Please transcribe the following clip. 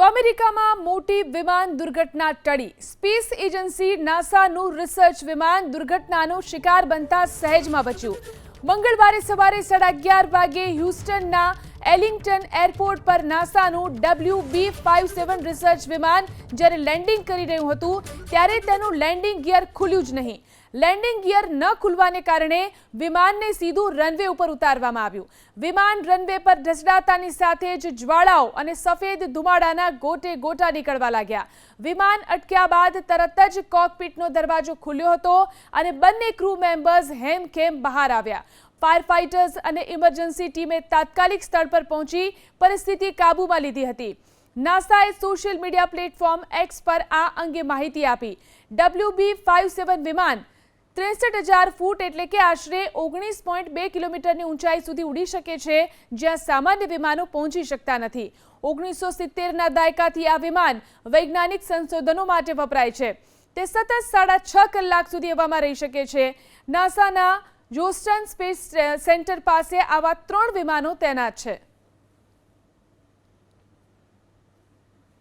અમેરિકામાં મોટી વિમાન દુર્ઘટના ટળી। સ્પેસ એજન્સી નાસાનું રિસર્ચ વિમાન દુર્ઘટનાનો શિકાર બનતા સહેજમાં બચ્યું। મંગળવારે સવારે 11:30 વાગે હ્યુસ્ટનના એલિંગ્ટન એરપોર્ટ પર નાસાનું WB-57 રિસર્ચ વિમાન જ્યારે લેન્ડિંગ કરી રહ્યું હતું ત્યારે તેનું લેન્ડિંગ ગિયર ખુલ્યું જ નહીં। લેન્ડિંગ ગિયર ન ખુલવાને કારણે વિમાનને સીધું રનવે ઉપર ઉતારવામાં આવ્યું। વિમાન રનવે પર ઢસડાતાની સાથે જ જ્વાળાઓ અને સફેદ ધુમાડાના ગોટે ગોટા નીકળવા લાગ્યા। વિમાન અટક્યા બાદ તરત જ કોકપિટનો દરવાજો ખુલ્યો હતો અને બંને ક્રૂ મેમ્બર્સ હેમખેમ બહાર આવ્યા। ફાયર ફાઇટર્સ અને ઇમરજન્સી ટીમે તાત્કાલિક સ્થળ પર પહોંચી પરિસ્થિતિ કાબૂમાં લીધી હતી। નાસાએ સોશિયલ મીડિયા પ્લેટફોર્મ એક્સ પર આ અંગે માહિતી આપી। WB-57 વિમાન 63,000 ફૂટ એટલે કે આશરે 19.2 કિલોમીટરની ઊંચાઈ સુધી ઉડી શકે છે, જ્યાં સામાન્ય વિમાનો પહોંચી શકતા નથી। 1970ના દાયકાથી આ વિમાન વૈજ્ઞાનિક સંશોધનો માટે વપરાય છે। તે સતત 6.5 કલાક સુધી હવામાં રહી શકે છે। નાસાના જોસ્ટન સ્પેસ સેન્ટર પાસે આવા 3 વિમાનો તૈનાત છે।